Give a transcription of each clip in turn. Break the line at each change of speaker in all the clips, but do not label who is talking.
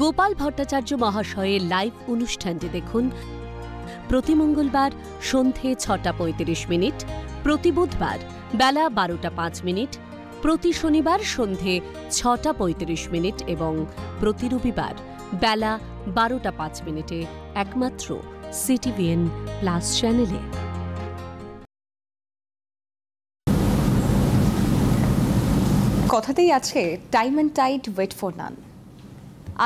গোপাল ভট্টাচার্য মহাশয়ের লাইভ অনুষ্ঠানটি দেখুন প্রতি মঙ্গলবার সন্ধে 6:35, প্রতি বুধবার বেলা 12:05, প্রতি শনিবার সন্ধে 6:35 এবং প্রতি রবিবার বেলা 12:05 একমাত্র সিটিভিএন প্লাস চ্যানেলে।
কথাতেই আছে time and tide wait for none.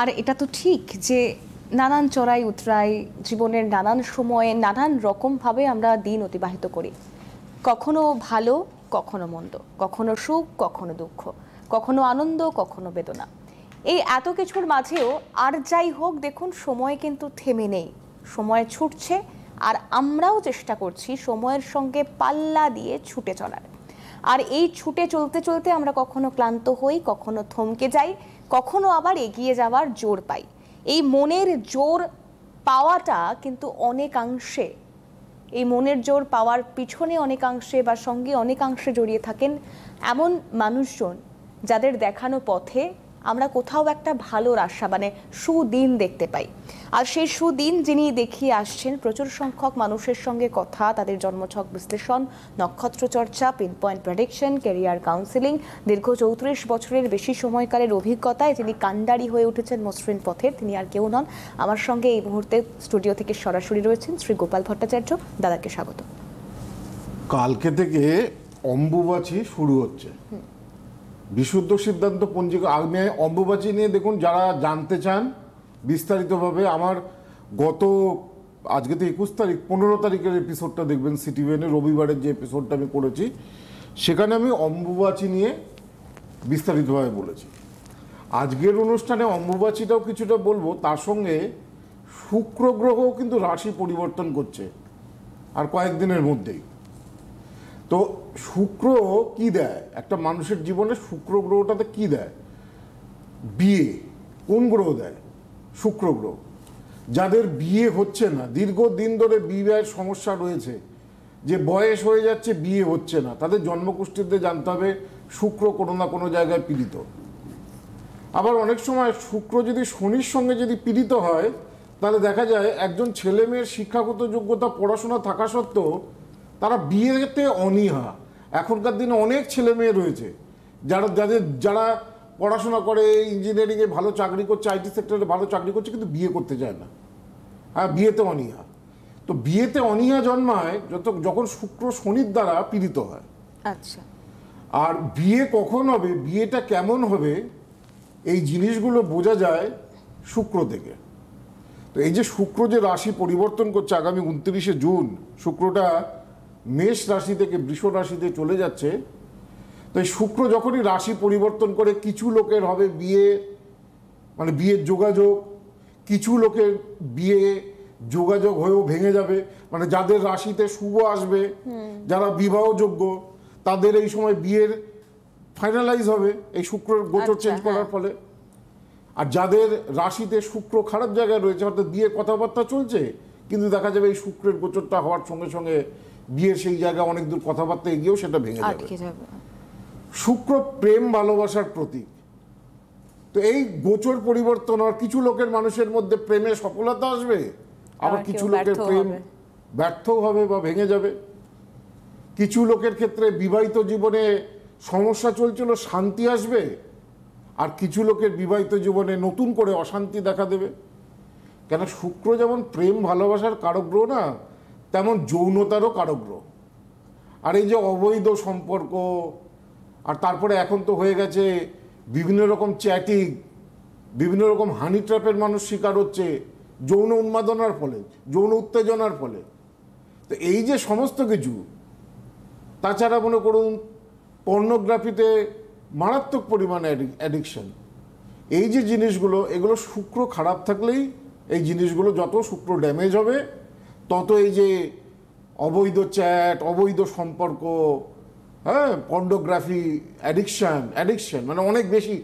আর এটা তো ঠিক যে নানান চড়াই উতরাই জীবনের নানান সময়ে নানান রকমভাবে আমরা দিন অতিবাহিত করি, কখনো ভালো কখনো মন্দ, কখনো সুখ কখনো দুঃখ, কখনো আনন্দ কখনো বেদনা। এই এত কিছুর মাঝেও আর যাই হোক, দেখুন সময় কিন্তু থেমে নেই, সময় ছুটছে আর আমরাও চেষ্টা করছি সময়ের সঙ্গে পাল্লা দিয়ে ছুটে চলার। আর এই ছুটে চলতে চলতে আমরা কখনো ক্লান্ত হই, কখনো থমকে যাই, কখনো আবার এগিয়ে যাওয়ার জোর পাই। এই মনের জোর পাওয়াটা কিন্তু অনেকাংশে, এই মনের জোর পাওয়ার পিছনে অনেকাংশে বা সঙ্গে অনেকাংশে জড়িয়ে থাকেন এমন মানুষজন যাদের দেখানো পথে আমরা কোথাও একটা ভালোর আশা মানে সুদিন দেখতে পাই। আর সেই সুদিন যিনি দেখিয়ে আসছেন, প্রচুর সংখ্যক মানুষের সঙ্গে কথা, তাদের জন্মছক বিশ্লেষণ, নক্ষত্র চর্চা, pin point prediction, career counselling, দীর্ঘ 34 বছরের বেশি সময়কালের অভিজ্ঞতায় যিনি কাণ্ডারি হয়ে উঠেছেন মসৃণ পথের, তিনি আর কেউ নন। আমার সঙ্গে এই মুহূর্তে স্টুডিও থেকে সরাসরি রয়েছেন শ্রী গোপাল ভট্টাচার্য। দাদাকে স্বাগত।
কালকে থেকে অম্বুবাচী শুরু হচ্ছে, বিশুদ্ধ সিদ্ধান্ত পঞ্জিকা। আমি অম্বুবাচী নিয়ে দেখুন, যারা জানতে চান বিস্তারিতভাবে, আমার গত আজকে তো 21 তারিখ, 15 তারিখের এপিসোডটা দেখবেন সিটিভিএনের, রবিবারের যে এপিসোডটা আমি করেছি, সেখানে আমি অম্বুবাচী নিয়ে বিস্তারিতভাবে বলেছি। আজকের অনুষ্ঠানে অম্বুবাচীটাও কিছুটা বলবো, তার সঙ্গে শুক্র গ্রহও কিন্তু রাশি পরিবর্তন করছে আর কয়েকদিনের মধ্যেই। তো শুক্র কি দেয় একটা মানুষের জীবনে? শুক্র গ্রহটাতে কি দেয়? বিয়ে। কোন গ্রহ দেয়? শুক্র গ্রহ। যাদের বিয়ে হচ্ছে না, দীর্ঘদিন ধরে বিবাহের সমস্যা রয়েছে, যে বয়স হয়ে যাচ্ছে বিয়ে হচ্ছে না, তাদের জন্মকুষ্ঠিতে জানতে হবে শুক্র কোনো না কোনো জায়গায় পীড়িত। আবার অনেক সময় শুক্র যদি শনির সঙ্গে যদি পীড়িত হয়, তাহলে দেখা যায় একজন ছেলে মেয়ের শিক্ষাগত যোগ্যতা, পড়াশোনা থাকা সত্ত্বেও তারা বিয়েতে অনীহা। এখনকার দিনে অনেক ছেলে মেয়ে রয়েছে যারা পড়াশোনা করে, ইঞ্জিনিয়ারিংয়ে ভালো চাকরি করছে, আইটি সেক্টরে ভালো চাকরি করছে, কিন্তু বিয়ে করতে চায় না। হ্যাঁ, বিয়েতে অনীহা। তো বিয়েতে অনীহা জন্মায় যখন শুক্র শনির দ্বারা পীড়িত হয়।
আচ্ছা।
আর বিয়ে কখন হবে, বিয়েটা কেমন হবে, এই জিনিসগুলো বোঝা যায় শুক্র থেকে। তো এই যে শুক্র যে রাশি পরিবর্তন করছে আগামী 29শে জুন, শুক্রটা মেষ রাশি থেকে বৃষ রাশিতে চলে যাচ্ছে। তো এই শুক্র যখনই রাশি পরিবর্তন করে, কিছু লোকের হবে বিয়ে, মানে বিয়ের যোগাযোগ, কিছু লোকের বিয়ে যোগাযোগ হয়েও ভেঙে যাবে, মানে যাদের রাশিতে শুভ আসবে, যারা বিবাহযোগ্য, তাদের এই সময় বিয়ের ফাইনালাইজ হবে এই শুক্রের গোচর চেঞ্জ করার ফলে। আর যাদের রাশিতে শুক্র খারাপ জায়গায় রয়েছে, অর্থাৎ বিয়ে কথাবার্তা চলছে, কিন্তু দেখা যাবে এই শুক্রের গোচরটা হওয়ার সঙ্গে সঙ্গে বিয়ের সেই জায়গায় অনেক দূর কথাবার্তা এগিয়েও সেটা ভেঙে যাবে। শুক্র প্রেম ভালোবাসার প্রতীক। তো এই গোচর পরিবর্তন, আর কিছু লোকের মানুষের মধ্যে প্রেমে সফলতা আসবে, আবার কিছু লোকের প্রেম ব্যর্থও হবে বা ভেঙে যাবে। কিছু লোকের ক্ষেত্রে বিবাহিত জীবনে সমস্যা চলছিল, শান্তি আসবে, আর কিছু লোকের বিবাহিত জীবনে নতুন করে অশান্তি দেখা দেবে। কেন শুক্র যেমন প্রেম ভালোবাসার কারক গ্রহ না, তেমন যৌনতারও কারক গ্রহ। আর এই যে অবৈধ সম্পর্ক, আর তারপরে এখন তো হয়ে গেছে বিভিন্ন রকম চ্যাটিং, বিভিন্ন রকম হানি ট্র্যাপের মানুষ শিকার হচ্ছে যৌন উন্মাদনার ফলে, যৌন উত্তেজনার ফলে। তো এই যে সমস্ত কিছু, তাছাড়া মনে করুন পর্নোগ্রাফিতে মারাত্মক পরিমাণে অ্যাডিকশন, এই যে জিনিসগুলো, এগুলো শুক্র খারাপ থাকলেই এই জিনিসগুলো, যত শুক্র ড্যামেজ হবে তত এই যে অবৈধ চ্যাট, অবৈধ সম্পর্ক, হ্যাঁ, পর্নোগ্রাফি, অ্যাডিকশন মানে অনেক বেশি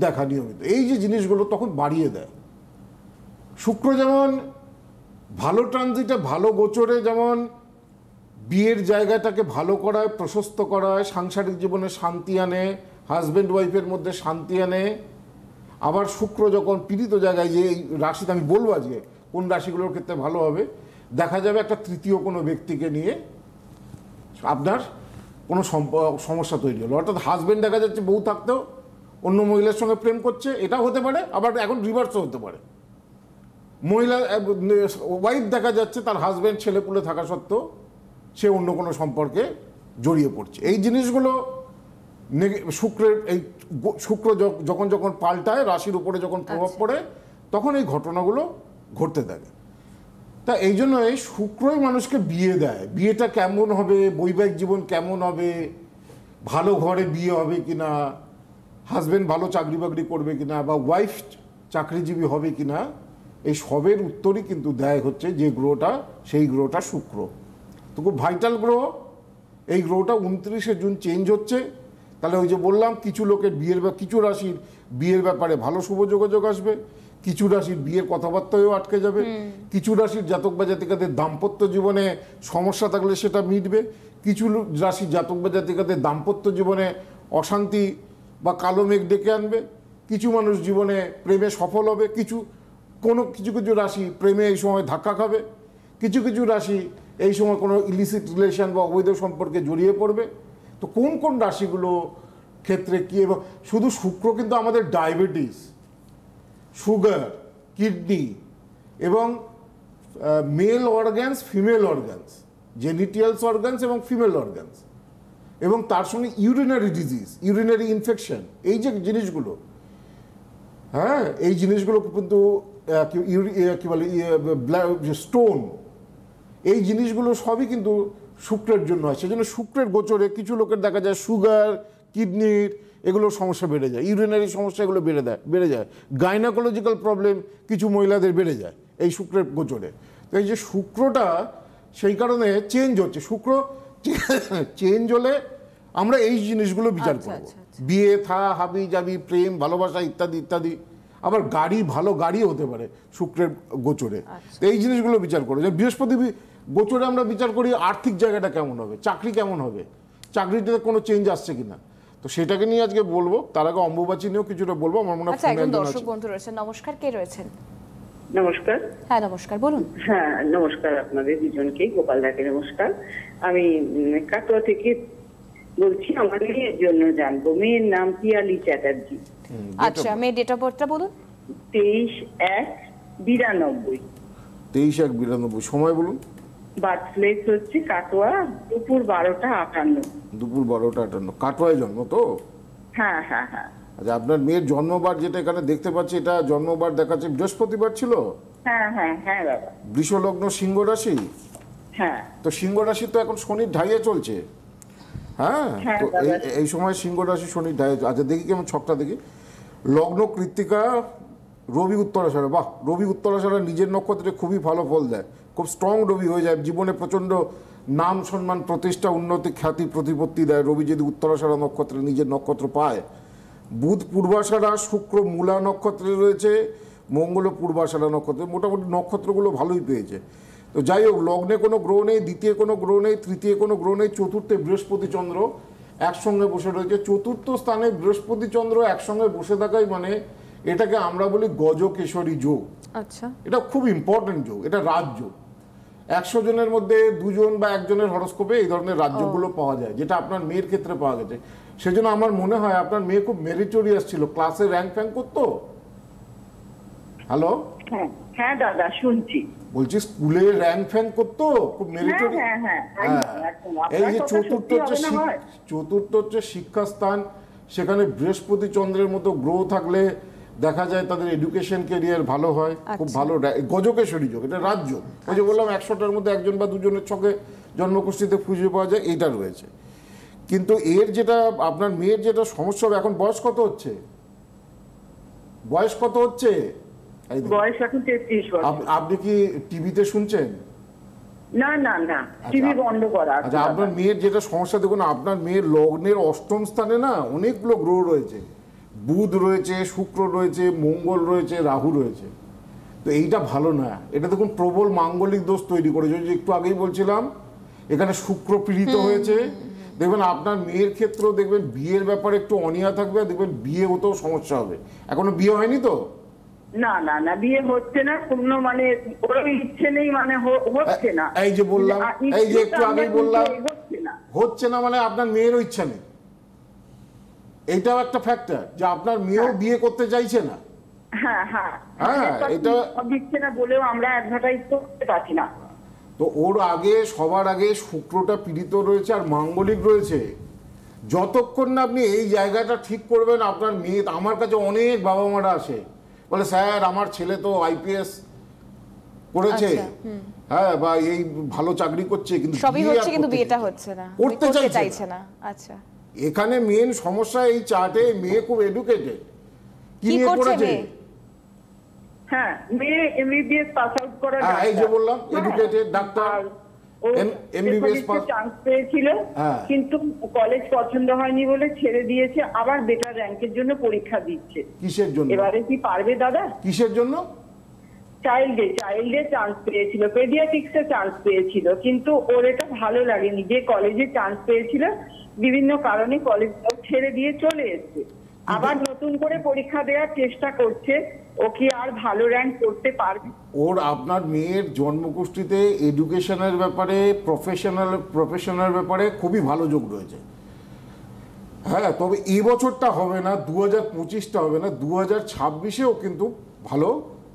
দেখা নিয়মিত, এই যে জিনিসগুলো তখন বাড়িয়ে দেয়। শুক্র যেমন ভালো ট্রানজিটে, ভালো গোচরে যেমন বিয়ের জায়গাটাকে ভালো করায়, প্রশস্ত করায়, সাংসারিক জীবনে শান্তি আনে, হাজব্যান্ড ওয়াইফের মধ্যে শান্তি আনে, আবার শুক্র যখন পীড়িত জায়গায়, যে এই রাশিতে আমি বলবো আজকে কোন রাশিগুলোর ক্ষেত্রে ভালো হবে, দেখা যাবে একটা তৃতীয় কোনো ব্যক্তিকে নিয়ে আপনার কোনো সমস্যা তৈরি হলো। অর্থাৎ হাজব্যান্ড দেখা যাচ্ছে বউ থাকতেও অন্য মহিলার সঙ্গে প্রেম করছে, এটাও হতে পারে, আবার এখন রিভার্সও হতে পারে। মহিলা ওয়াইফ দেখা যাচ্ছে তার হাজব্যান্ড ছেলেপুলে থাকা সত্ত্বেও সে অন্য কোনো সম্পর্কে জড়িয়ে পড়ছে। এই জিনিসগুলো শুক্রের এই শুক্র যখন যখন পাল্টায়, রাশির উপরে যখন প্রভাব পড়ে, তখন এই ঘটনাগুলো ঘটতে থাকে। তা এই জন্য এই শুক্রই মানুষকে বিয়ে দেয়। বিয়েটা কেমন হবে, বৈবাহিক জীবন কেমন হবে, ভালো ঘরে বিয়ে হবে কিনা, হাজব্যান্ড ভালো চাকরি বাকরি করবে কিনা, বা ওয়াইফ চাকরিজীবী হবে কিনা, এই সবের উত্তরই কিন্তু দেয় হচ্ছে যে গ্রহটা, সেই গ্রহটা শুক্র। তো খুব ভাইটাল গ্রহ। এই গ্রহটা 29শে জুন চেঞ্জ হচ্ছে। তাহলে ওই যে বললাম, কিছু লোকের বিয়ের বা কিছু রাশির বিয়ের ব্যাপারে ভালো শুভ যোগাযোগ আসবে, কিছু রাশির বিয়ের কথাবার্তাও আটকে যাবে, কিছু রাশির জাতক বা জাতিকাদের দাম্পত্য জীবনে সমস্যা থাকলে সেটা মিটবে, কিছু রাশির জাতক বা জাতিকাদের দাম্পত্য জীবনে অশান্তি বা কালো মেঘ ডেকে আনবে, কিছু মানুষ জীবনে প্রেমে সফল হবে, কিছু কিছু রাশি প্রেমে এই সময় ধাক্কা খাবে, কিছু কিছু রাশি এই সময় কোনো ইলিসিট রিলেশন বা অবৈধ সম্পর্কে জড়িয়ে পড়বে। তো কোন কোন রাশিগুলো ক্ষেত্রে কী, এবং শুধু শুক্র কিন্তু আমাদের ডায়াবেটিস, সুগার, কিডনি এবং male organs, female organs, genitals organs এবং ফিমেল অর্গ্যানস, এবং তার সঙ্গে ইউরিনারি ডিজিজ, ইউরিনারি ইনফেকশন, এই যে জিনিসগুলো, হ্যাঁ, এই জিনিসগুলো কিন্তু কী বলে স্টোন, এই জিনিসগুলো সবই কিন্তু শুক্রের জন্য হয়। সেজন্য শুক্রের গোচরে কিছু লোকের দেখা যায় সুগার, কিডনির এগুলোর সমস্যা বেড়ে যায়, ইউরিনারি সমস্যা এগুলো বেড়ে যায়, গাইনোকোলজিক্যাল প্রবলেম কিছু মহিলাদের বেড়ে যায় এই শুক্রের গোচরে। তো এই যে শুক্রটা সেই কারণে চেঞ্জ হচ্ছে, শুক্র চেঞ্জ হলে আমরা এই জিনিসগুলো বিচার করব। বিয়ে, হাবি জাবি, প্রেম, ভালোবাসা ইত্যাদি ইত্যাদি। আবার ভালো গাড়িও হতে পারে শুক্রের গোচরে। তো এই জিনিসগুলো বিচার করবো। বৃহস্পতি গোচরে আমরা বিচার করি আর্থিক জায়গাটা কেমন হবে, চাকরি কেমন হবে, চাকরিতে কোনো চেঞ্জ আসছে কিনা। তো সেটাকে নিয়ে আজকে বলবো। তার আগে অম্বুবাচী নিয়েও কিছুটা বলবো। আমার মনে হয়
একজন দর্শক বন্ধু রয়েছেন। নমস্কার, কে রয়েছেন?
নমস্কার।
হ্যাঁ নমস্কার, বলুন।
হ্যাঁ নমস্কার, আপনাদের দুজনকেই, গোপাল দাকে নমস্কার। আমি কাটোয়া থেকে বলছি, আমার মেয়ের জন্য জানবো। মেয়ের নাম পিয়ালি চ্যাটার্জি।
আচ্ছা, মেয়ের ডেট অফ বার্থটা বলুন।
23/1/92।
23/1/92। সময় বলুন।
বার্থ প্লেস হচ্ছে কাটোয়া, দুপুর 12টা 58।
দুপুর 12টা 58। কাটোয়ায় জন্ম তো?
হ্যাঁ হ্যাঁ হ্যাঁ।
আচ্ছা, আপনার মেয়ের জন্মবার যেটা এখানে দেখতে পাচ্ছি, এটা জন্মবার দেখাচ্ছে বৃহস্পতিবার ছিল?
হ্যাঁ হ্যাঁ হ্যাঁ বাবা।
বৃষ লগ্ন, সিংহ রাশি।
হ্যাঁ।
তো সিংহ রাশি তো এখন শনির ঢাইয়ে চলছে। হ্যাঁ, তো এই সময় সিংহ রাশি শনির ঢাইয়ে। আচ্ছা দেখি কেমন ছকটা দেখি। লগ্ন কৃত্তিকা, রবি উত্তরাষাঢ়া। বাহ, রবি উত্তরাষাঢ়া নিজের নক্ষত্রে খুবই ভালো ফল দেয়, খুব স্ট্রং রবি হয়ে যায়, জীবনে প্রচণ্ড নাম সম্মান প্রতিষ্ঠা উন্নতি খ্যাতি প্রতিপত্তি দেয় রবি যদি উত্তরাষাঢ়া নক্ষত্রে নিজের নক্ষত্র পায়। বুধ পূর্বাষাঢ়া, শুক্র মূলা নক্ষত্রে রয়েছে, মঙ্গল পূর্বাষাঢ়া নক্ষত্রে। মোটামুটি নক্ষত্রগুলো ভালোই পেয়েছে। তো যাই হোক, লগ্নে কোনো গ্রহ নেই, দ্বিতীয় কোনো গ্রহ নেই, তৃতীয় কোনো গ্রহ নেই, চতুর্থে বৃহস্পতি চন্দ্র একসঙ্গে বসে রয়েছে। চতুর্থ স্থানে বৃহস্পতি চন্দ্র একসঙ্গে বসে থাকাই মানে এটাকে আমরা বলি গজকেশরী যোগ।
আচ্ছা,
এটা খুব ইম্পর্টেন্ট যোগ, এটা রাজযোগ। 100 জনের মধ্যে 2 জন বা 1 জনের হরস্কোপে এই ধরনের রাজযোগগুলো পাওয়া যায়, যেটা আপনার মেয়ের ক্ষেত্রে পাওয়া গেছে। সেজন্য আমার মনে হয় আপনার মেয়ে খুব মেরিটোরিয়াস ছিল, ক্লাসে র্যাঙ্ক ফ্যাঙ্ক করতো। হ্যালো,
হ্যাঁ দাদা শুনছি।
বলছি স্কুলে র্যাঙ্ক ফ্যাঙ্ক করতো, খুব মেরিটোরিয়াস। এই যে চতুর্থ হচ্ছে শিক্ষাস্থান, সেখানে বৃহস্পতি চন্দ্রের মতো গ্রহ থাকলে দেখা যায় তাদের এডুকেশন ক্যারিয়ার ভালো হয়, খুব ভালো। গজকেশরী যোগ, এটা রাজযোগ। ওই যে বললাম 100টার মধ্যে 1 জন বা 2 জনের ছকে জন্মকুষ্ঠিতে খুঁজে পাওয়া যায়, এইটা রয়েছে। কিন্তু এর যেটা আপনার মেয়ের যেটা সমস্যা হবে, এখন বয়স কত হচ্ছে? বয়স কত হচ্ছে?
বয়স এখন 33 বছর।
আপনি কি টিভিতে শুনছেন?
না না না, টিভি বন্ধ করা।
আচ্ছা, আপনার মেয়ের যেটা সমস্যা দেখুন, আপনার মেয়ের লগ্নের 8ম স্থানে না অনেকগুলো গ্রহ রয়েছে। বুধ রয়েছে, শুক্র রয়েছে, মঙ্গল রয়েছে, রাহু রয়েছে। তো এইটা ভালো না। এটা দেখুন প্রবল মাঙ্গলিক দোষ তৈরি করেছে। যে একটু আগেই বলছিলাম, এখানে শুক্র পীড়িত হয়েছে, দেখবেন আপনার মেয়ের ক্ষেত্রেও দেখবেন বিয়ের ব্যাপারে একটু অনীহা থাকবে, দেখবেন বিয়ে হতেও সমস্যা হবে। এখনো বিয়ে হয়নি তো?
না না না, বিয়ে হচ্ছে না, কোনো মানে ওর ইচ্ছে নেই, মানে হচ্ছে না।
এই যে বললাম, এই যে একটু আগেই বললাম হচ্ছে না, মানে আপনার মেয়েরও ইচ্ছা নেই। এইটাও একটা ফ্যাক্টর যে আপনার মেয়েও বিয়ে করতে চাইছে না।
হ্যাঁ হ্যাঁ,
এটা
দিচ্ছে না বলেও আমরা অ্যাডভার্টাইজ করতে পারছি না।
তো ওর আগে সবার আগে শুক্রটা পীড়িত রয়েছে আর মাঙ্গলিক রয়েছে। যতক্ষণ না আপনি এই জায়গাটা ঠিক করবেন, আপনার মেয়ে, আমার কাছে অনেক বাবা মারা আসে, বলে স্যার আমার ছেলে তো আইপিএস করেছে, হ্যাঁ, বা এই ভালো চাকরি করছে, কিন্তু
সবই হচ্ছে কিন্তু বিয়েটা হচ্ছে না,
করতে চাইছে না।
আচ্ছা,
এখানে মেন সমস্যা এই চার্টে মেয়ে খুব এডুকেটেড। কি নিয়ে করেছে?
হ্যাঁ, মেয়ে এমবিবিএস পাস আউট করা,
এই যে বললাম educated doctor, MBBS pass
chance পেয়েছিল, কিন্তু কলেজ পছন্দ হয়নি বলে ছেড়ে দিয়েছে, আবার বেটার র‍্যাঙ্কের জন্য পরীক্ষা দিচ্ছে।
কিসের জন্য?
এবারে কি পারবে দাদা?
কিসের জন্য?
চাইল্ডে চান্স পেয়েছিল, পেডিয়াট্রিক্সে চান্স পেয়েছিল, কিন্তু ওর এটা ভালো লাগেনি। যে কলেজে চান্স পেয়েছিল বিভিন্ন কারণে কলেজ ছেড়ে দিয়ে চলে এসেছে, আবার নতুন করে পরীক্ষা দেওয়ার চেষ্টা করছে। ও কি আর ভালো র‍্যাঙ্ক করতে পারবে?
ওর আপনার মেয়ের জন্মকুষ্ঠিতে এডুকেশনের ব্যাপারে, প্রফেশনাল ব্যাপারে খুবই ভালো যোগ রয়েছে। হ্যাঁ, তবে এই বছরটা হবে না, 2025টা হবে না, 2026এও কিন্তু ভালো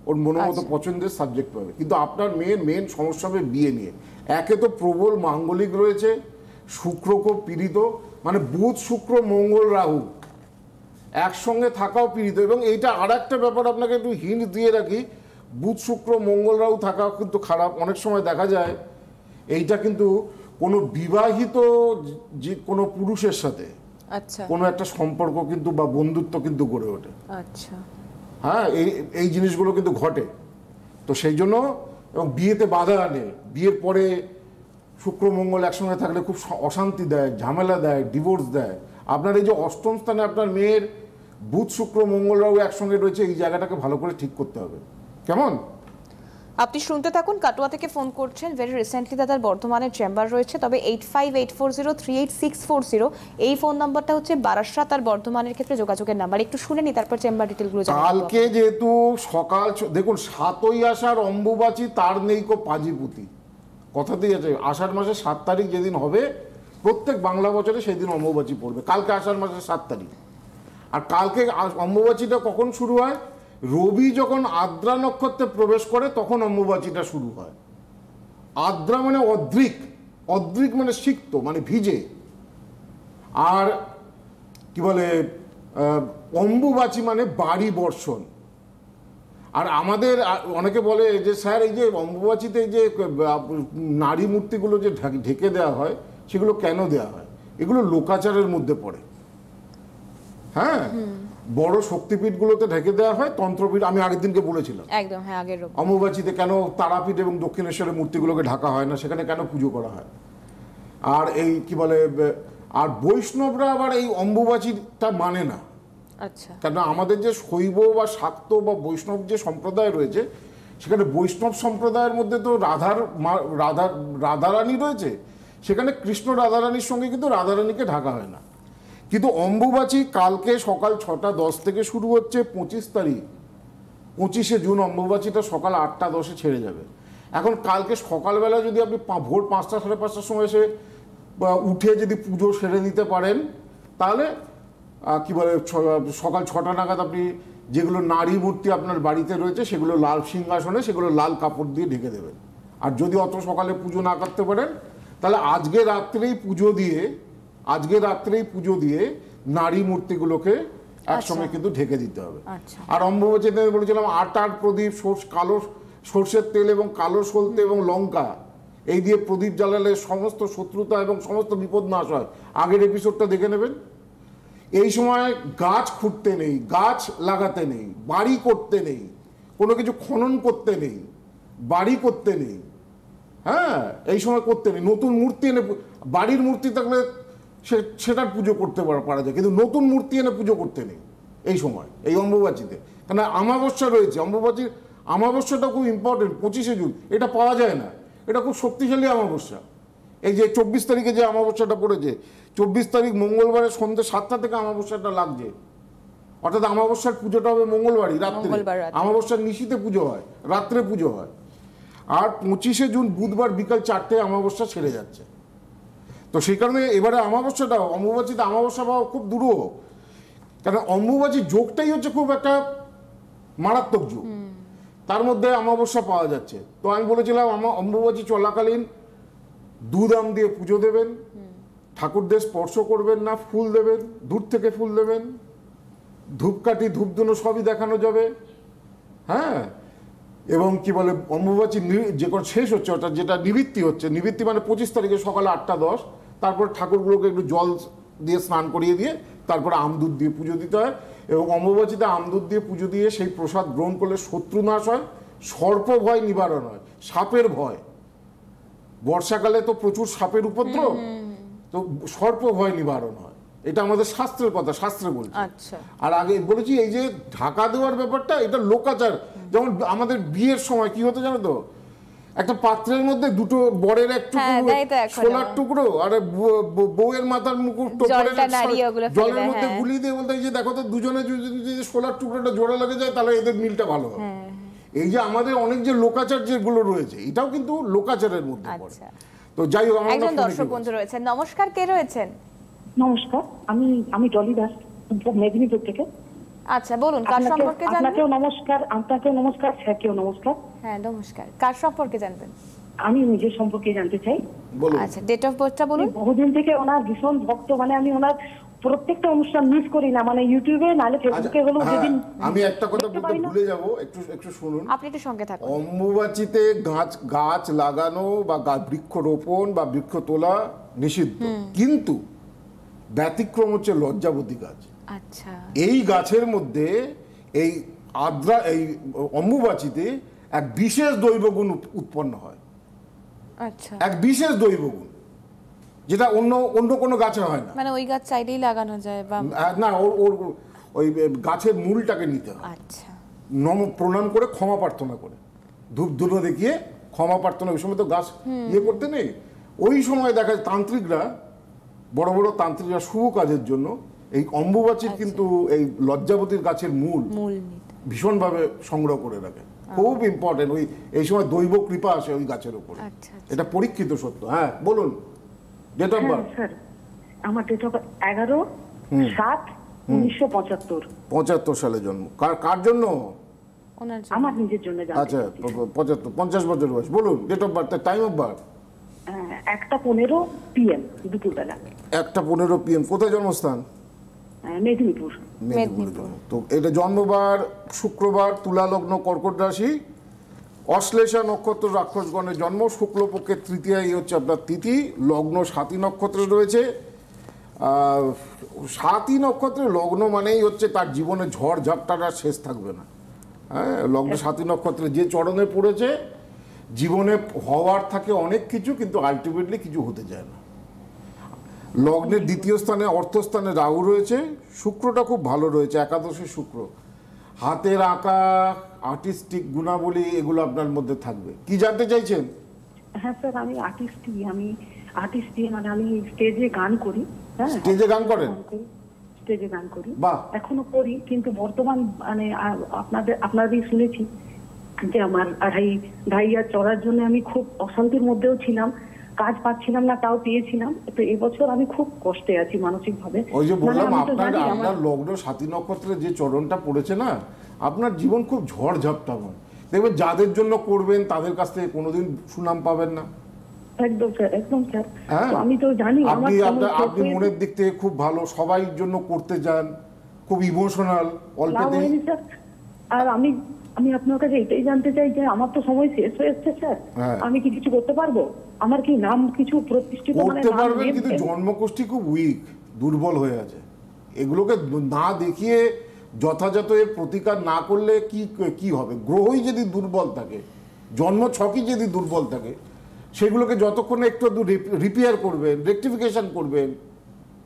ওর মনোমতো পছন্দের সাবজেক্ট পাবে। কিন্তু আপনার মেয়ের মেন সমস্যা হবে বিয়ে নিয়ে। একে তো প্রবল মাঙ্গলিক রয়েছে, শুক্র খুব পীড়িত, মানে বুধ শুক্র মঙ্গল রাহু একসঙ্গে থাকাও পীড়িত। এবং এইটা আর একটা ব্যাপার আপনাকে একটু হিন্ট দিয়ে রাখি, বুধ শুক্র মঙ্গল রাহু থাকা কিন্তু খারাপ। অনেক সময় দেখা যায় এইটা কিন্তু কোনো বিবাহিত যে কোনো পুরুষের সাথে
আচ্ছা
কোনো একটা সম্পর্ক কিন্তু বা বন্ধুত্ব কিন্তু গড়ে ওঠে।
আচ্ছা,
হ্যাঁ, এই জিনিসগুলো কিন্তু ঘটে। তো সেই জন্য, এবং বিয়েতে বাধা আনে, বিয়ের পরে শুক্র মঙ্গল একসঙ্গে থাকলে খুব অশান্তি দেয়, ঝামেলা দেয়, ডিভোর্স দেয়। আপনার এই যে অষ্টম স্থানে আপনার মেয়ের বুধ শুক্র মঙ্গলরাও একসঙ্গে রয়েছে, এই জায়গাটাকে ভালো করে ঠিক করতে হবে। কেমন?
আপনি শুনতে থাকুন। কাটোয়া থেকে ফোন করছেন, ভেরি রিসেন্টলি দাদার বর্ধমানের চেম্বার রয়েছে, তবে 8584038640 এই ফোন নাম্বারটা হচ্ছে বারাসাত আর বর্ধমানের ক্ষেত্রে যোগাযোগের নাম্বার। একটু শুনে নি, তারপর চেম্বার ডিটেলগুলো জানাবো।
কালকে যেহেতু সকাল, দেখুন 7ই আষাঢ় অম্বুবাচী, তার নেই কো পাজিপুতি, কথাতেই আছে। আষাঢ় মাসের 7 তারিখ যেদিন হবে, প্রত্যেক বাংলা বছরে সেদিন অম্বুবাচী পড়বে, কালকে আষাঢ় মাসের 7 তারিখ। আর কালকে অম্বুবাচীটা কখন শুরু হয়? রবি যখন আদ্রা নক্ষত্রে প্রবেশ করে তখন অম্বুবাচীটা শুরু হয়। আদ্রা মানে অদ্রিক, অদ্রিক মানে সিক্ত, মানে ভিজে। আর কি বলে, অম্বুবাচী মানে বাড়ি বর্ষণ। আর আমাদের অনেকে বলে যে স্যার এই যে অম্বুবাচীতে যে নারী মূর্তিগুলো যে ঢেকে দেওয়া হয়, সেগুলো কেন দেওয়া হয়? এগুলো লোকাচারের মধ্যে পড়ে। হ্যাঁ, বড় শক্তিপীঠগুলোতে ঢেকে দেওয়া হয়, তন্ত্রপীঠ আমি আগের দিনকে বলেছিলাম
একদম, হ্যাঁ, আগের
অম্বুবাচীতে কেন তারাপীঠ এবং দক্ষিণেশ্বরের মূর্তিগুলোকে ঢাকা হয় না, সেখানে কেন পুজো করা হয়। আর এই কি বলে, আর বৈষ্ণবরা আবার এই অম্বুবাচীটা মানে না।
আচ্ছা,
কেন আমাদের যে শৈব বা শাক্ত বা বৈষ্ণব যে সম্প্রদায় রয়েছে, সেখানে বৈষ্ণব সম্প্রদায়ের মধ্যে তো রাধারানী রয়েছে, সেখানে কৃষ্ণ রাধারানীর সঙ্গে কিন্তু রাধারানীকে ঢাকা হয় না। কিন্তু অম্বুবাচী কালকে সকাল 6:10 থেকে শুরু হচ্ছে, 25 তারিখ, 25শে জুন অম্বুবাচীটা সকাল 8:10 ছেড়ে যাবে। এখন কালকে সকালবেলা যদি আপনি ভোর 5টা সাড়ে 5টার সময় এসে উঠে যদি পুজো সেরে নিতে পারেন, তাহলে কি বলে সকাল 6টা নাগাদ আপনি যেগুলো নারী মূর্তি আপনার বাড়িতে রয়েছে সেগুলো লাল সিংহাসনে, সেগুলো লাল কাপড় দিয়ে ঢেকে দেবেন। আর যদি অত সকালে পুজো না করতে পারেন, তাহলে আজকে রাত্রেই পুজো দিয়ে নারী মূর্তিগুলোকে একসঙ্গে কিন্তু ঢেকে দিতে হবে। আর অম্বুবাচীতে বলেছিলাম আটার প্রদীপ, কালো সর্ষের তেল এবং কালো সলতে এবং লঙ্কা, এই দিয়ে প্রদীপ জ্বালালে সমস্ত শত্রুতা এবং সমস্ত বিপদ নাশ হয়। আগের এপিসোডটা দেখে নেবেন। এই সময় গাছ খুঁড়তে নেই, গাছ লাগাতে নেই, বাড়ি করতে নেই, কোনো কিছু খনন করতে নেই, বাড়ি করতে নেই। হ্যাঁ, এই সময় করতে নেই। নতুন মূর্তি এনে, বাড়ির মূর্তি থাকলে সেটার পুজো করতে পারা যায়, কিন্তু নতুন মূর্তি এনে পুজো করতে নেই এই সময়, এই অম্বুবাচীতে। কেন অমাবস্যা রয়েছে, অম্বুবাচীর অমাবস্যাটা খুব ইম্পর্টেন্ট। 25শে জুন এটা পাওয়া যায় না, এটা খুব শক্তিশালী অমাবস্যা। এই যে 24 তারিখে যে অমাবস্যাটা পড়েছে, 24 তারিখ মঙ্গলবারে সন্ধ্যে 7টা থেকে অমাবস্যাটা লাগছে, অর্থাৎ অমাবস্যার পুজোটা হবে মঙ্গলবারই রাত্রে, অমাবস্যার নিশীতে পুজো হয়, রাত্রে পুজো হয়। আর 25শে জুন বুধবার বিকাল 4টায় অমাবস্যা ছেড়ে যাচ্ছে। তো সেই কারণে এবারে অমাবস্যাটা, অম্বুবাচীতে অমাবস্যা পাওয়া খুব দুরূহ, কারণ অম্বুবাচী যোগটাই হচ্ছে খুব একটা মারাত্মক যোগ, তার মধ্যে অমাবস্যা পাওয়া যাচ্ছে। তো আমি বলেছিলাম অম্বুবাচী চলাকালীন দুধ আম দিয়ে পুজো দেবেন, ঠাকুরদের স্পর্শ করবেন না, ফুল দেবেন, দূর থেকে ফুল দেবেন, ধূপকাঠি ধূপধুনো সবই দেখানো যাবে। হ্যাঁ, এবং কি বলে অম্বুবাচী যে কোনো শেষ হচ্ছে, অর্থাৎ যেটা নিবৃত্তি হচ্ছে, নিবৃত্তি মানে 25 তারিখে সকালে 8টা 10, তারপর ঠাকুরগুলোকে একটু জল দিয়ে স্নান করিয়ে দিয়ে তারপরে আমদুধ দিয়ে পুজো দিতে হয়। এবং অম্বুবাচীতে আমদুধ দিয়ে পুজো দিয়ে সেই প্রসাদ গ্রহণ করলে শত্রু নাশ হয়, সর্প ভয় নিবারণ হয়, সাপের ভয়, বর্ষাকালে তো প্রচুর সাপের উপদ্রব, তো সর্প ভয় নিবারণ হয়। এটা আমাদের শাস্ত্রের কথা, শাস্ত্রে বলছে। আর আগে বলেছি এই যে ঢাকা দেওয়ার ব্যাপারটা, এটা লোকাচার। যেমন আমাদের বিয়ের সময় কি হতো জানো তো, একটা পাত্রের মধ্যে দুটো বরের এক টুকরো সোলার টুকরো আর বউয়ের মাথার মুকুট জলের মধ্যে গুলিয়ে দিয়ে বলতে, এই যে দেখো তো দুজনে যদি সোলার টুকরোটা জোড়া লেগে যায় তাহলে এদের মিলটা ভালো হবে। এই যে আমাদের অনেক যে লোকাচার যেগুলো রয়েছে, এটাও কিন্তু লোকাচারের মধ্যে পড়ে। তো যাই হোক,
একজন দর্শক বন্ধু রয়েছেন। নমস্কার, কে রয়েছেন?
নমস্কার, আমি ডলি দাস, মেদিনীপুর থেকে।
আচ্ছা বলুন, কার সম্পর্কে জানবেন?
আপনাকেও নমস্কার, আপনাকেও নমস্কার, স্যারকেও নমস্কার।
হ্যাঁ নমস্কার, কার সম্পর্কে জানবেন?
আমি নিজের সম্পর্কে জানতে চাই।
আচ্ছা, ডেট অফ বার্থটা বলুন।
বহুদিন থেকে ওনার ভীষণ ভক্ত, মানে আমি ওনার প্রত্যেকটা অনুষ্ঠান মিস করি না, মানে ইউটিউবে নালে ফেসবুকে হলো যেদিন।
আমি একটা কথা বলতে ভুলে যাব, একটু শুনুন,
আপনি একটু সঙ্গে থাকুন।
অম্বুবাচীতে গাছ লাগানো বা বৃক্ষ রোপণ বা বৃক্ষ তোলা নিষিদ্ধ, কিন্তু ব্যতিক্রম হচ্ছে লজ্জাবতী গাছ।
আচ্ছা, এই
গাছের মধ্যে এই অম্বুবাচীতে এক বিশেষ দৈবগুণ উৎপন্ন হয়।
আচ্ছা,
এক বিশেষ দৈবগুণ, যেটা অন্য কোনো গাছে হয় না।
মানে ওই গাছ চাইলেই লাগানো যায় বা
না, ওই গাছের মূলটাকে নিতে হয়।
আচ্ছা,
প্রণাম করে ক্ষমা প্রার্থনা করে, ধূপ ধুনো দেখিয়ে ক্ষমা প্রার্থনা। ওই সময় তো গাছ ইয়ে করতে নেই। ওই সময় দেখা যায় তান্ত্রিকরা, বড় বড় তান্ত্রিকরা শুভ কাজের জন্য এই অম্বুবাচীর কিন্তু এই লজ্জাবতীর গাছের মূল ভীষণভাবে সংগ্রহ করে রাখে। খুব ইম্পর্টেন্ট। এই সময় দৈব কৃপা আসে ওই গাছের উপরে। এটা পরীক্ষিত সত্য। হ্যাঁ বলুন, ডেট অফ বার্থ?
স্যার আমার ডেট অফ 11/7/1975।
75 সালে জন্ম। কার জন্য?
আমার নিজের জন্য।
আচ্ছা, 50 বছর বয়স। বলুন date of birth, time of birth?
1:15 PM দুপুরবেলা।
1:15 PM। কোথায় জন্মস্থান?
মেদিনীপুর।
তো এটা জন্মবার শুক্রবার, তুলা লগ্ন, কর্কট রাশি, অশ্লেষা নক্ষত্র, রাক্ষসগণের জন্ম, শুক্লপক্ষের তৃতীয়ায় হচ্ছে আপনার তিথি, লগ্ন সাতী নক্ষত্রে রয়েছে। সাতী নক্ষত্রের লগ্ন মানেই হচ্ছে তার জীবনে ঝড় ঝাপটার শেষ থাকবে না। হ্যাঁ, লগ্ন সাতী নক্ষত্রে যে চরণে পড়েছে, জীবনে হওয়ার থাকে অনেক কিছু, কিন্তু আলটিমেটলি কিছু হতে যায় না। লগ্নের দ্বিতীয় স্থানে অর্থস্থানে রাহু রয়েছে, শুক্রটা খুব ভালো রয়েছে, একাদশে শুক্র। হাতের আঁকা, আর্টিস্টিক গুণাবলী এগুলো আপনার মধ্যে থাকবে। কি জানতে চাইছেন?
হ্যাঁ স্যার, আমি আর্টিস্ট, মানে আমি স্টেজে গান করি। হ্যাঁ,
স্টেজে গান করেন?
স্টেজে গান করি,
বাহ।
এখনো করি, কিন্তু বর্তমান মানে আপনাদের শুনেছি যে আমার ঢাইয়া চড়ার জন্য আমি খুব অশান্তির মধ্যেও ছিলাম, কাজ পাচ্ছিলাম না, তাও পেয়েছিলাম। তো এবছর আমি খুব কষ্টে আছি মানসিক ভাবে।
ওই যে বললাম, আপনার লগ্ন সাতী নক্ষত্রে যে চরণটা পড়েছে না, আপনার জীবন খুব ঝড় ঝাপটাময়। দেখবেন যাদের জন্য করবেন তাদের কাছ থেকে কোনোদিন সুনাম পাবেন না।
একদম স্যার, একদম স্যার। আমি তো জানি
আপনি মনের দিক থেকে খুব ভালো, সবাই জন্য করতে চান, খুব ইমোশনাল অল্পতে।
আর আমি আপনার কাছে এটাই জানতে চাই যে আমার তো সময় শেষ হয়ে এসেছে স্যার, আমি কি কিছু করতে পারবো? আমার কি নাম কিছু প্রতিষ্ঠিত
করতে পারবেন, কিন্তু জন্মকুষ্ঠী খুব উইক, দুর্বল হয়ে আছে। এগুলোকে না দেখিয়ে যথাযথ এর প্রতিকার না করলে কি হবে? গ্রহই যদি দুর্বল থাকে, জন্ম ছকই যদি দুর্বল থাকে, সেগুলোকে যতক্ষণ একটু রিপেয়ার করবেন, রেকটিফিকেশন করবেন,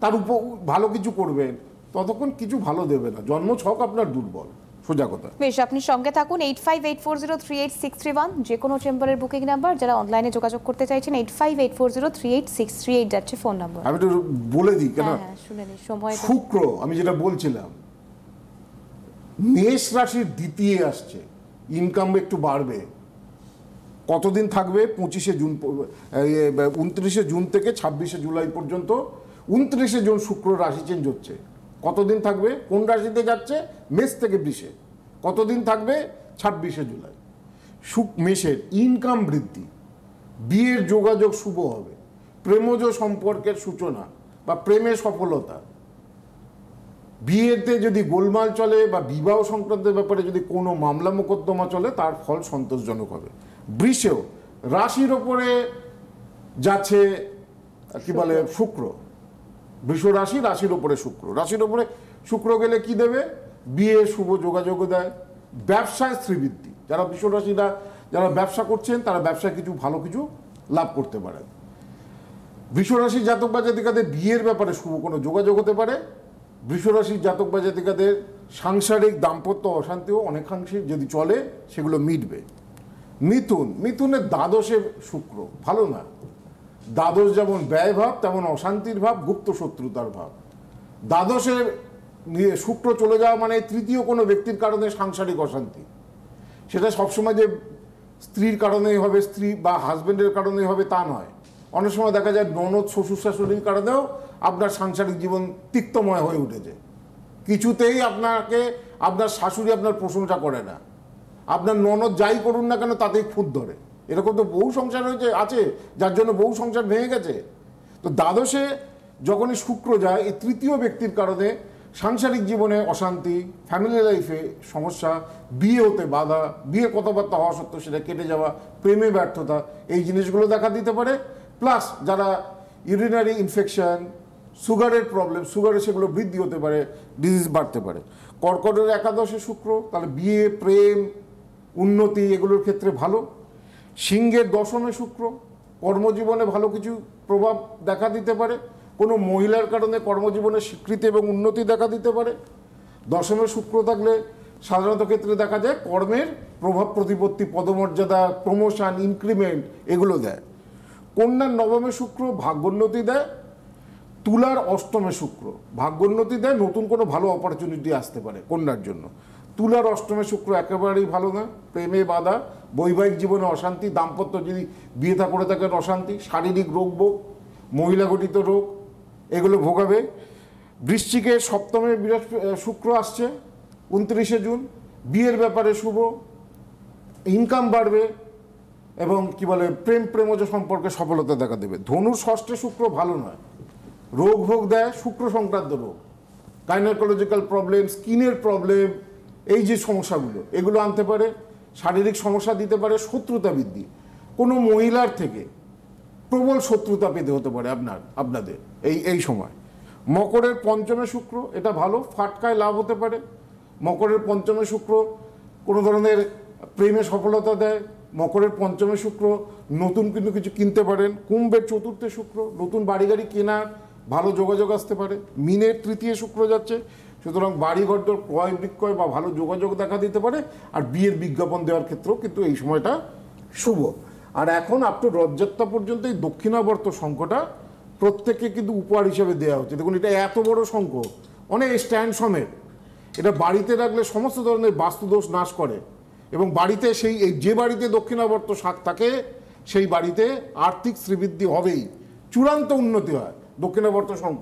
তার উপর ভালো কিছু করবেন, ততক্ষণ কিছু ভালো দেবে না। জন্ম ছক আপনার দুর্বল। সোজা কথা।
বেশ, আপনি সঙ্গে থাকুন। 8584038631 যে কোনো চেম্বারের বুকিং নাম্বার। যারা অনলাইনে যোগাযোগ করতে চাইছেন 8584038638 যাচ্ছে ফোন নাম্বার।
আমি একটু বলে দিই কেন,
হ্যাঁ শুনে নিন সময়।
শুক্র আমি যেটা বলছিলাম, মেষ রাশির দ্বিতীয় আসছে, ইনকাম একটু বাড়বে। কতদিন থাকবে? 25শে জুন, 29শে জুন থেকে 26শে জুলাই পর্যন্ত। 29শে জুন শুক্র রাশি চেঞ্জ হচ্ছে। কতদিন থাকবে? কোন রাশিতে যাচ্ছে? মেষ থেকে বৃষে। কতদিন থাকবে? 26শে জুলাই। মেষের ইনকাম বৃদ্ধি, বিয়ের যোগাযোগ শুভ হবে, প্রেমজ সম্পর্কের সূচনা বা প্রেমে সফলতা, বিয়েতে যদি গোলমাল চলে বা বিবাহ সংক্রান্ত ব্যাপারে যদি কোনো মামলা মোকদ্দমা চলে তার ফল সন্তোষজনক হবে। বৃষেও রাশির ওপরে যাচ্ছে কি বলে শুক্র, বৃষ রাশি, রাশির ওপরে শুক্র। রাশির ওপরে শুক্র গেলে কি দেবে? বিয়ে শুভ যোগাযোগ দেয়, ব্যবসায় শ্রীবৃদ্ধি। যারা বৃষ রাশিরা যারা ব্যবসা করছেন তারা ব্যবসায় কিছু ভালো কিছু লাভ করতে পারেন। বৃষ রাশির জাতক বা জাতিকাদের বিয়ের ব্যাপারে শুভ কোনো যোগাযোগ হতে পারে। বৃষ রাশির জাতক বা জাতিকাদের সাংসারিক দাম্পত্য অশান্তিও অনেকাংশে যদি চলে সেগুলো মিটবে। মিথুন, মিথুনের দ্বাদশে শুক্র ভালো না। দ্বাদশ যেমন ব্যয় ভাব তেমন অশান্তির ভাব, গুপ্ত শত্রুতার ভাব। দ্বাদশে শুক্র চলে যাওয়া মানে তৃতীয় কোনো ব্যক্তির কারণে সাংসারিক অশান্তি। সেটা সবসময় যে স্ত্রীর কারণেই হবে, স্ত্রী বা হাজবেন্ডের কারণেই হবে তা নয়। অনেক সময় দেখা যায় ননদ শ্বশুর শাশুড়ির কারণেও আপনার সাংসারিক জীবন তিক্তময় হয়ে উঠেছে। কিছুতেই আপনাকে আপনার শাশুড়ি আপনার প্রশংসা করে না, আপনার ননদ যাই করুন না কেন তাতেই খুঁত ধরে। এরকম তো বহু সংসার হয়েছে আছে যার জন্য বহু সংসার ভেঙে গেছে। তো দ্বাদশে যখনই শুক্র যায় এই তৃতীয় ব্যক্তির কারণে সাংসারিক জীবনে অশান্তি, ফ্যামিলি লাইফে সমস্যা, বিয়ে হতে বাধা, বিয়ে কথাবার্তা হওয়া সত্ত্বেও সেটা কেটে যাওয়া, প্রেমে ব্যর্থতা, এই জিনিসগুলো দেখা দিতে পারে। প্লাস যারা ইউরিনারি ইনফেকশন, সুগারের প্রবলেম, সুগারে সেগুলো বৃদ্ধি হতে পারে, ডিজিজ বাড়তে পারে। কর্কটের একাদশে শুক্র, তাহলে বিয়ে, প্রেম, উন্নতি এগুলোর ক্ষেত্রে ভালো। সিংহের দশমে শুক্র, কর্মজীবনে ভালো কিছু প্রভাব দেখা দিতে পারে। কোনো মহিলার কারণে কর্মজীবনে স্বীকৃতি এবং উন্নতি দেখা দিতে পারে। দশমে শুক্র থাকলে সাধারণত ক্ষেত্রে দেখা যায় কর্মের প্রভাব প্রতিপত্তি, পদমর্যাদা, প্রমোশন, ইনক্রিমেন্ট এগুলো দেয়। কন্যার নবমে শুক্র ভাগ্যোন্নতি দেয়। তুলার অষ্টমে শুক্র ভাগ্যোন্নতি দেয়, নতুন কোনো ভালো অপরচুনিটি আসতে পারে কন্যার জন্য। তুলার অষ্টমে শুক্র একেবারেই ভালো না, প্রেমে বাধা, বৈবাহিক জীবনে অশান্তি, দাম্পত্য যদি বিয়ে থা করে থাকেন অশান্তি, শারীরিক রোগ ভোগ, মহিলাঘটিত রোগ এগুলো ভোগাবে। বৃশ্চিকের সপ্তমে শুক্র আসছে 29শে জুন, বিয়ের ব্যাপারে শুভ, ইনকাম বাড়বে এবং কি বলে প্রেমজ সম্পর্কে সফলতা দেখা দেবে। ধনুর ষষ্ঠে শুক্র ভালো নয়, রোগ ভোগ দেয়, শুক্র সংক্রান্ত রোগ, গাইনোকোলজিক্যাল প্রবলেম, স্কিনের প্রবলেম, এই যে সমস্যাগুলো এগুলো আনতে পারে, শারীরিক সমস্যা দিতে পারে, শত্রুতা বৃদ্ধি, কোনো মহিলার থেকে প্রবল শত্রুতা পেতে হতে পারে আপনাদের এই সময়। মকরের পঞ্চমে শুক্র, এটা ভালো, ফাটকায় লাভ হতে পারে। মকরের পঞ্চমে শুক্র কোনো ধরনের প্রেমে সফলতা দেয়। মকরের পঞ্চমে শুক্র নতুন কিন্তু কিছু কিনতে পারেন। কুম্ভের চতুর্থে শুক্র নতুন বাড়ি গাড়ি কেনার ভালো যোগাযোগ আসতে পারে। মিনের তৃতীয় শুক্র যাচ্ছে, সুতরাং বাড়িঘর ক্রয় বিক্রয় বা ভালো যোগাযোগ দেখা দিতে পারে। আর বিয়ের বিজ্ঞাপন দেওয়ার ক্ষেত্রেও কিন্তু এই সময়টা শুভ। আর এখন আপ টু রথযাত্রা পর্যন্ত এই দক্ষিণাবর্ত শঙ্খটা প্রত্যেককে কিন্তু উপহার হিসেবে দেওয়া হচ্ছে। দেখুন এটা এত বড় শঙ্খ, অনেক স্ট্যান্ড সমেত, এটা বাড়িতে রাখলে সমস্ত ধরনের বাস্তুদোষ নাশ করে এবং বাড়িতে যে বাড়িতে দক্ষিণাবর্ত শাক থাকে সেই বাড়িতে আর্থিক শ্রীবৃদ্ধি হবেই, চূড়ান্ত উন্নতি হয়। দক্ষিণাবর্ত শঙ্খ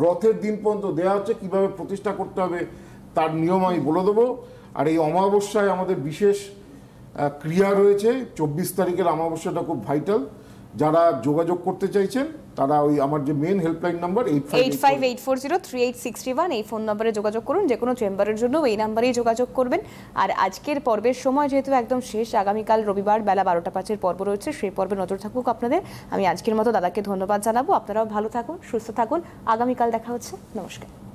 রথের দিন পর্যন্ত দেওয়া হচ্ছে, কীভাবে প্রতিষ্ঠা করতে হবে তার নিয়ম আমি বলে দেবো। আর এই অমাবস্যায় আমাদের বিশেষ ক্রিয়া রয়েছে, 24 তারিখের অমাবস্যাটা খুব ভাইটাল। যারা যোগাযোগ করতে চাইছেন তারা ওই আমার যে মেন হেল্পলাইন নাম্বার
8584038631 এই ফোন নম্বরে যোগাযোগ করুন। যে কোনো চেম্বারের জন্য এই নাম্বারেই যোগাযোগ করবেন। আর আজকের পর্বের সময় যেহেতু একদম শেষ, আগামীকাল রবিবার বেলা 12টা 5 পর্ব রয়েছে, সেই পর্বে নজর থাকুক আপনাদের। আমি আজকের মতো দাদাকে ধন্যবাদ জানাবো। আপনারাও ভালো থাকুন, সুস্থ থাকুন। আগামীকাল দেখা হচ্ছে। নমস্কার।